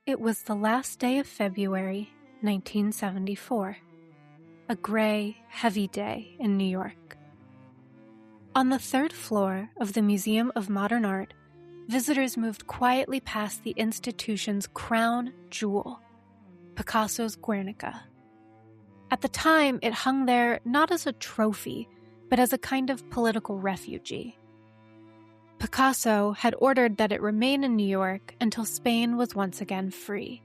It was the last day of February, 1974. A gray, heavy day in New York. On the third floor of the Museum of Modern Art, visitors moved quietly past the institution's crown jewel, Picasso's Guernica. At the time, it hung there not as a trophy, but as a kind of political refugee. Picasso had ordered that it remain in New York until Spain was once again free.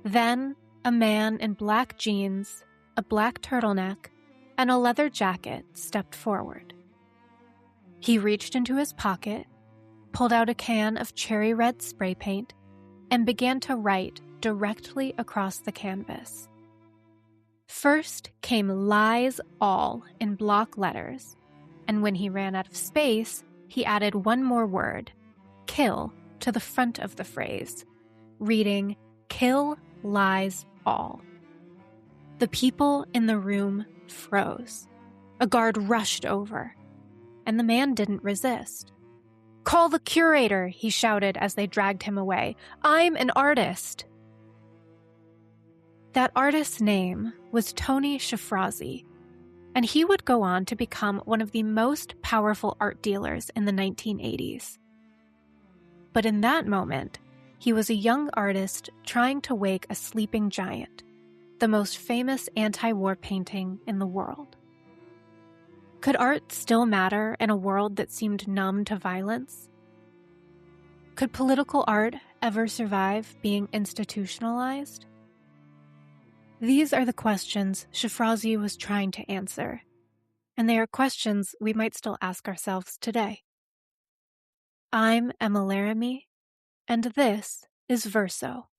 Then, a man in black jeans, a black turtleneck, and a leather jacket stepped forward. He reached into his pocket, pulled out a can of cherry red spray paint, and began to write directly across the canvas. First came "Lies All" in block letters, and when he ran out of space, he added one more word, "kill," to the front of the phrase, reading, "Kill lies all." The people in the room froze. A guard rushed over, and the man didn't resist. "Call the curator," he shouted as they dragged him away. "I'm an artist." That artist's name was Tony Shafrazi, and he would go on to become one of the most powerful art dealers in the 1980s. But in that moment, he was a young artist trying to wake a sleeping giant, the most famous anti-war painting in the world. Could art still matter in a world that seemed numb to violence? Could political art ever survive being institutionalized? These are the questions Shafrazi was trying to answer, and they are questions we might still ask ourselves today. I'm Emma Laramie, and this is Verso.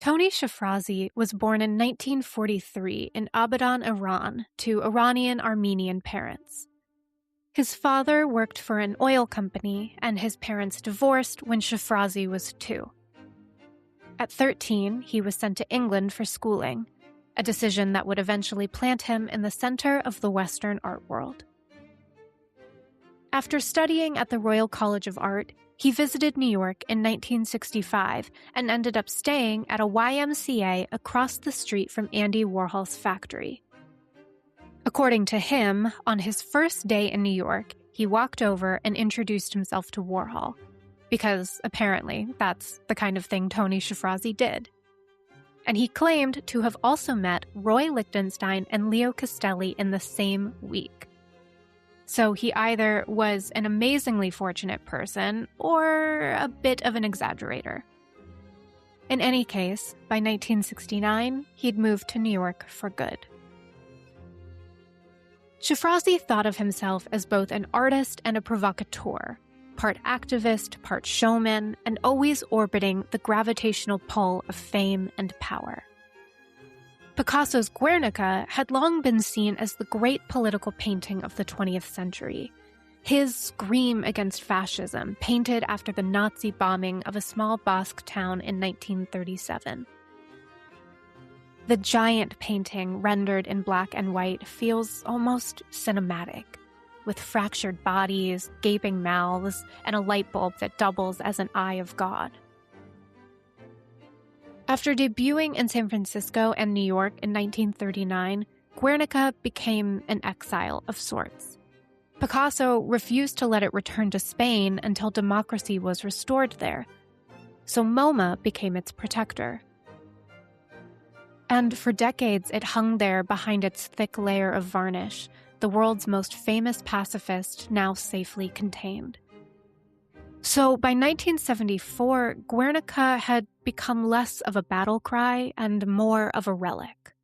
Tony Shafrazi was born in 1943 in Abadan, Iran, to Iranian-Armenian parents. His father worked for an oil company, and his parents divorced when Shafrazi was 2. At 13, he was sent to England for schooling, a decision that would eventually plant him in the center of the Western art world. After studying at the Royal College of Art, he visited New York in 1965 and ended up staying at a YMCA across the street from Andy Warhol's factory. According to him, on his first day in New York, he walked over and introduced himself to Warhol, because apparently that's the kind of thing Tony Shafrazi did. And he claimed to have also met Roy Lichtenstein and Leo Castelli in the same week. So he either was an amazingly fortunate person or a bit of an exaggerator. In any case, by 1969, he'd moved to New York for good. Shafrazi thought of himself as both an artist and a provocateur, part activist, part showman, and always orbiting the gravitational pull of fame and power. Picasso's Guernica had long been seen as the great political painting of the 20th century, his scream against fascism, painted after the Nazi bombing of a small Basque town in 1937. The giant painting, rendered in black and white, feels almost cinematic, with fractured bodies, gaping mouths, and a light bulb that doubles as an eye of God. After debuting in San Francisco and New York in 1939, Guernica became an exile of sorts. Picasso refused to let it return to Spain until democracy was restored there, so MoMA became its protector. And for decades, it hung there behind its thick layer of varnish, the world's most famous pacifist now safely contained. So by 1974, Guernica had become less of a battle cry and more of a relic.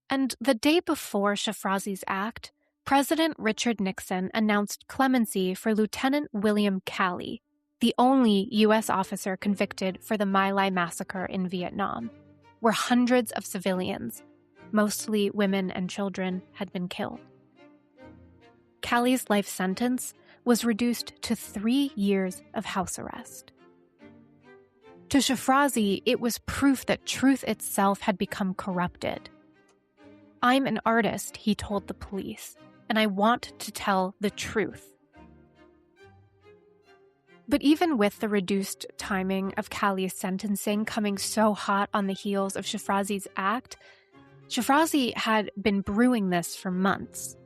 And the day before Shafrazi's act, President Richard Nixon announced clemency for Lieutenant William Calley, the only U.S. officer convicted for the My Lai massacre in Vietnam, where hundreds of civilians, mostly women and children, had been killed. Calley's life sentence was reduced to 3 years of house arrest. To Shafrazi, it was proof that truth itself had become corrupted. "I'm an artist," he told the police, "and I want to tell the truth." But even with the reduced timing of Callie's sentencing coming so hot on the heels of Shafrazi's act, Shafrazi had been brewing this for months.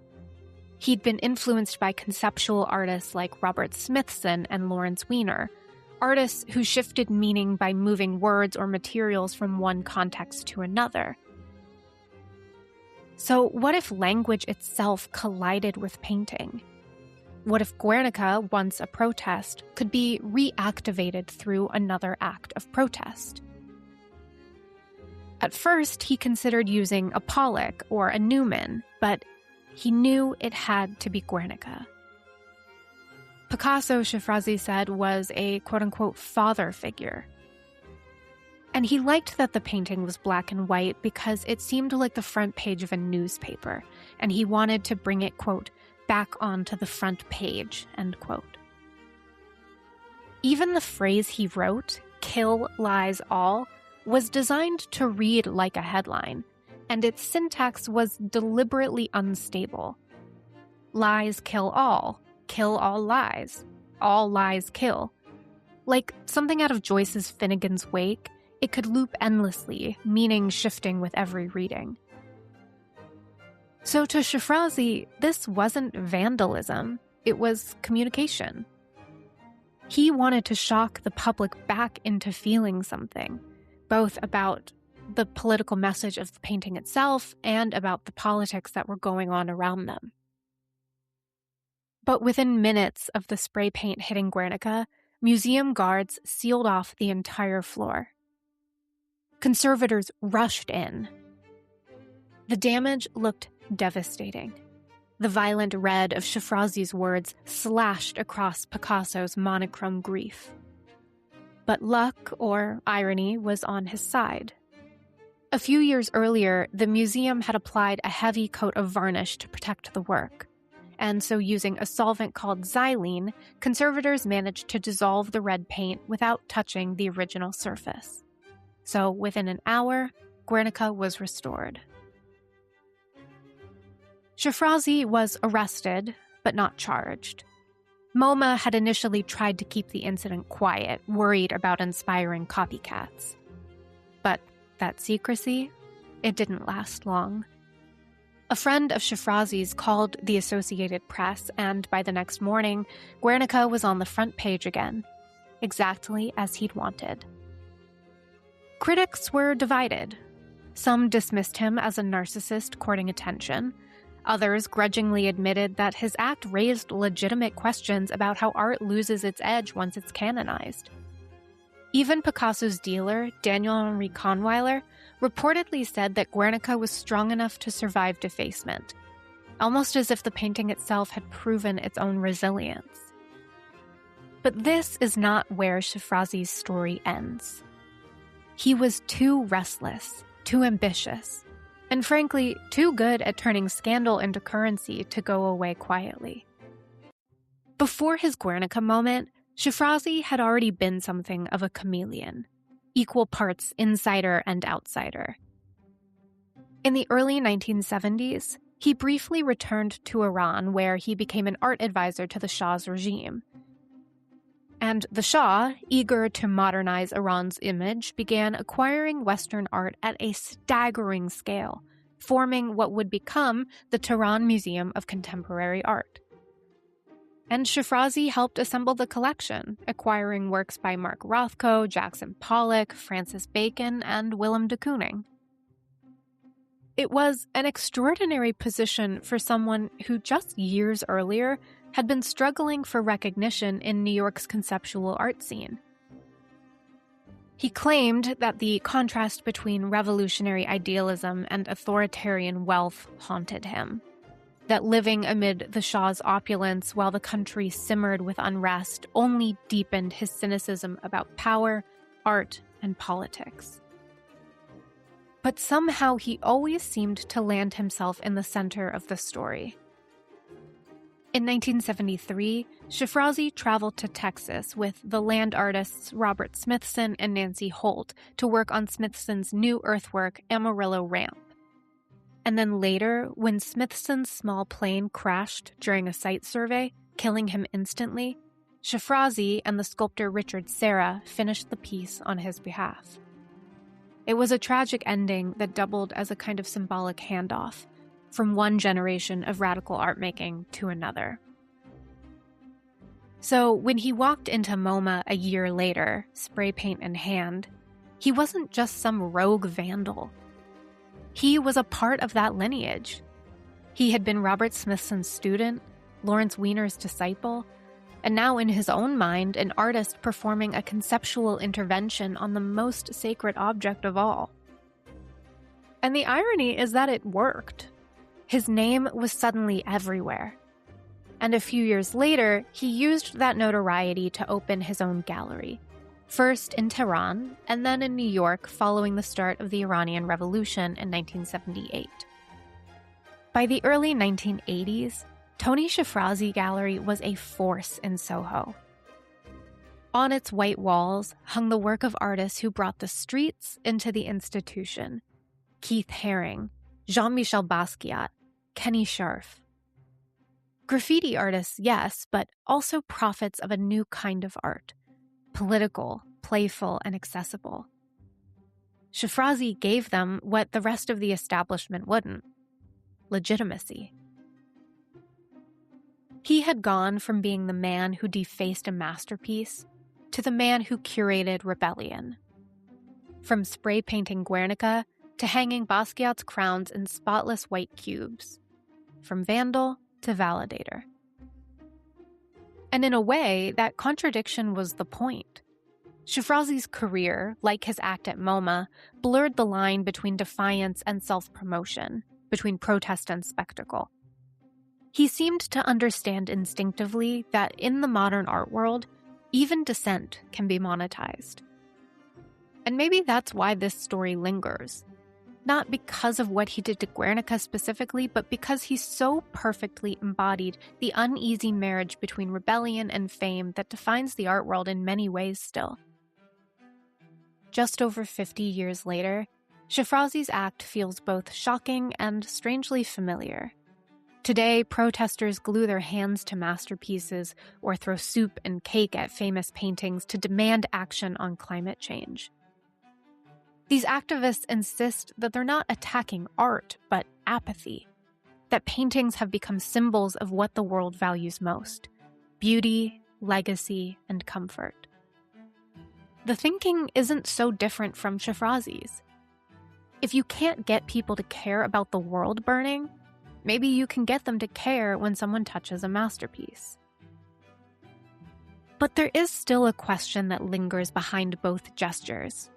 He'd been influenced by conceptual artists like Robert Smithson and Lawrence Weiner, artists who shifted meaning by moving words or materials from one context to another. So what if language itself collided with painting? What if Guernica, once a protest, could be reactivated through another act of protest? At first, he considered using a Pollock or a Newman, but he knew it had to be Guernica. Picasso, Shafrazi said, was a quote-unquote father figure. And he liked that the painting was black and white because it seemed like the front page of a newspaper, and he wanted to bring it, quote, back onto the front page, end quote. Even the phrase he wrote, "kill lies all," was designed to read like a headline, and its syntax was deliberately unstable. Lies kill all lies kill. Like something out of Joyce's Finnegan's Wake, it could loop endlessly, meaning shifting with every reading. So to Shafrazi, this wasn't vandalism, it was communication. He wanted to shock the public back into feeling something, both about the political message of the painting itself and about the politics that were going on around them. But within minutes of the spray paint hitting Guernica, museum guards sealed off the entire floor. Conservators rushed in. The damage looked devastating. The violent red of Shafrazi's words slashed across Picasso's monochrome grief. But luck, or irony, was on his side. A few years earlier, the museum had applied a heavy coat of varnish to protect the work. And so using a solvent called xylene, conservators managed to dissolve the red paint without touching the original surface. So within an hour, Guernica was restored. Shafrazi was arrested, but not charged. MoMA had initially tried to keep the incident quiet, worried about inspiring copycats. But that secrecy, it didn't last long. A friend of Shafrazi's called the Associated Press, and by the next morning, Guernica was on the front page again, exactly as he'd wanted. Critics were divided. Some dismissed him as a narcissist courting attention. Others grudgingly admitted that his act raised legitimate questions about how art loses its edge once it's canonized. Even Picasso's dealer, Daniel Henri Kahnweiler, reportedly said that Guernica was strong enough to survive defacement, almost as if the painting itself had proven its own resilience. But this is not where Shafrazi's story ends. He was too restless, too ambitious, and frankly, too good at turning scandal into currency to go away quietly. Before his Guernica moment, Shafrazi had already been something of a chameleon, equal parts insider and outsider. In the early 1970s, he briefly returned to Iran, where he became an art advisor to the Shah's regime. And the Shah, eager to modernize Iran's image, began acquiring Western art at a staggering scale, forming what would become the Tehran Museum of Contemporary Art. And Shafrazi helped assemble the collection, acquiring works by Mark Rothko, Jackson Pollock, Francis Bacon, and Willem de Kooning. It was an extraordinary position for someone who just years earlier had been struggling for recognition in New York's conceptual art scene. He claimed that the contrast between revolutionary idealism and authoritarian wealth haunted him, that living amid the Shah's opulence while the country simmered with unrest only deepened his cynicism about power, art, and politics. But somehow he always seemed to land himself in the center of the story. In 1973, Shafrazi traveled to Texas with the land artists Robert Smithson and Nancy Holt to work on Smithson's new earthwork, Amarillo Ramp. And then later, when Smithson's small plane crashed during a site survey, killing him instantly, Shafrazi and the sculptor Richard Serra finished the piece on his behalf. It was a tragic ending that doubled as a kind of symbolic handoff from one generation of radical art making to another. So when he walked into MoMA a year later, spray paint in hand, he wasn't just some rogue vandal. He was a part of that lineage. He had been Robert Smithson's student, Lawrence Weiner's disciple, and now in his own mind, an artist performing a conceptual intervention on the most sacred object of all. And the irony is that it worked. His name was suddenly everywhere. And a few years later, he used that notoriety to open his own gallery, first in Tehran and then in New York following the start of the Iranian Revolution in 1978. By the early 1980s, Tony Shafrazi Gallery was a force in Soho. On its white walls hung the work of artists who brought the streets into the institution: Keith Haring, Jean-Michel Basquiat, Kenny Scharf. Graffiti artists, yes, but also prophets of a new kind of art: political, playful, and accessible. Shafrazi gave them what the rest of the establishment wouldn't: legitimacy. He had gone from being the man who defaced a masterpiece to the man who curated rebellion. From spray painting Guernica to hanging Basquiat's crowns in spotless white cubes. From vandal to validator. And in a way, that contradiction was the point. Shafrazi's career, like his act at MoMA, blurred the line between defiance and self-promotion, between protest and spectacle. He seemed to understand instinctively that in the modern art world, even dissent can be monetized. And maybe that's why this story lingers. Not because of what he did to Guernica specifically, but because he so perfectly embodied the uneasy marriage between rebellion and fame that defines the art world in many ways still. Just over 50 years later, Shafrazi's act feels both shocking and strangely familiar. Today, protesters glue their hands to masterpieces or throw soup and cake at famous paintings to demand action on climate change. These activists insist that they're not attacking art, but apathy, that paintings have become symbols of what the world values most: beauty, legacy, and comfort. The thinking isn't so different from Shafrazi's. If you can't get people to care about the world burning, maybe you can get them to care when someone touches a masterpiece. But there is still a question that lingers behind both gestures.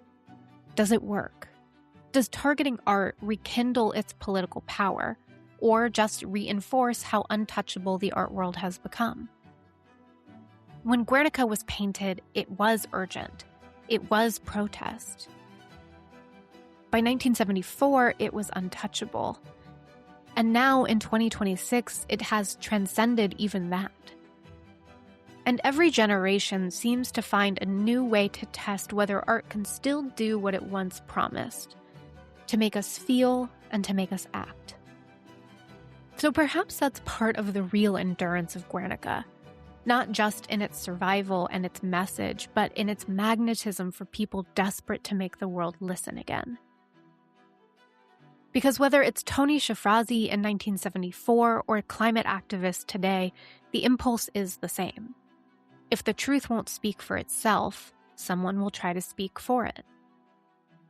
Does it work? Does targeting art rekindle its political power, or just reinforce how untouchable the art world has become? When Guernica was painted, it was urgent. It was protest. By 1974, it was untouchable. And now, in 2026, it has transcended even that. And every generation seems to find a new way to test whether art can still do what it once promised: to make us feel and to make us act. So perhaps that's part of the real endurance of Guernica, not just in its survival and its message, but in its magnetism for people desperate to make the world listen again. Because whether it's Tony Shafrazi in 1974 or climate activists today, the impulse is the same. If the truth won't speak for itself, someone will try to speak for it.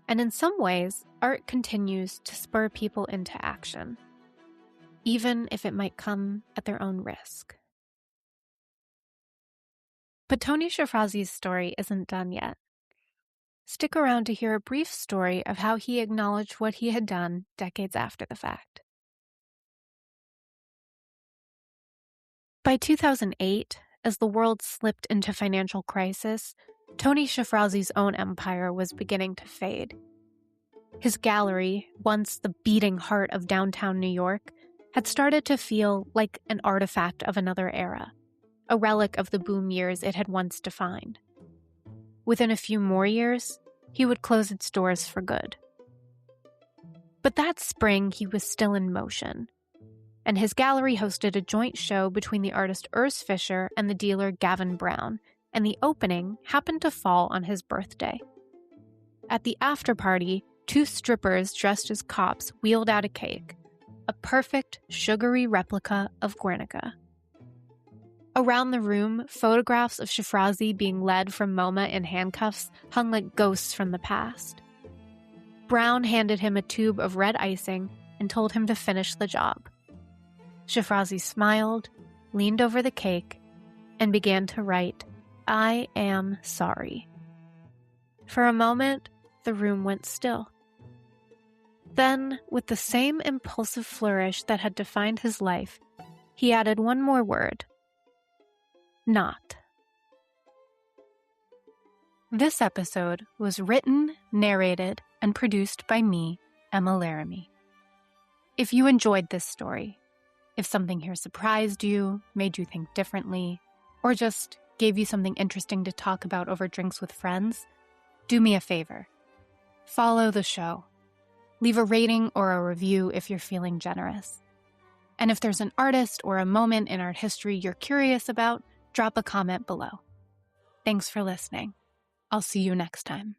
And in some ways, art continues to spur people into action, even if it might come at their own risk. But Tony Shafrazi's story isn't done yet. Stick around to hear a brief story of how he acknowledged what he had done decades after the fact. By 2008, as the world slipped into financial crisis, Tony Shafrazi's own empire was beginning to fade. His gallery, once the beating heart of downtown New York, had started to feel like an artifact of another era, a relic of the boom years it had once defined. Within a few more years, he would close its doors for good. But that spring, he was still in motion, and his gallery hosted a joint show between the artist Urs Fischer and the dealer Gavin Brown, and the opening happened to fall on his birthday. At the after-party, 2 strippers dressed as cops wheeled out a cake, a perfect, sugary replica of Guernica. Around the room, photographs of Shafrazi being led from MoMA in handcuffs hung like ghosts from the past. Brown handed him a tube of red icing and told him to finish the job. Shafrazi smiled, leaned over the cake, and began to write, "I am sorry." For a moment, the room went still. Then, with the same impulsive flourish that had defined his life, he added one more word: not. This episode was written, narrated, and produced by me, Emma Laramie. If you enjoyed this story, if something here surprised you, made you think differently, or just gave you something interesting to talk about over drinks with friends, do me a favor. Follow the show. Leave a rating or a review if you're feeling generous. And if there's an artist or a moment in art history you're curious about, drop a comment below. Thanks for listening. I'll see you next time.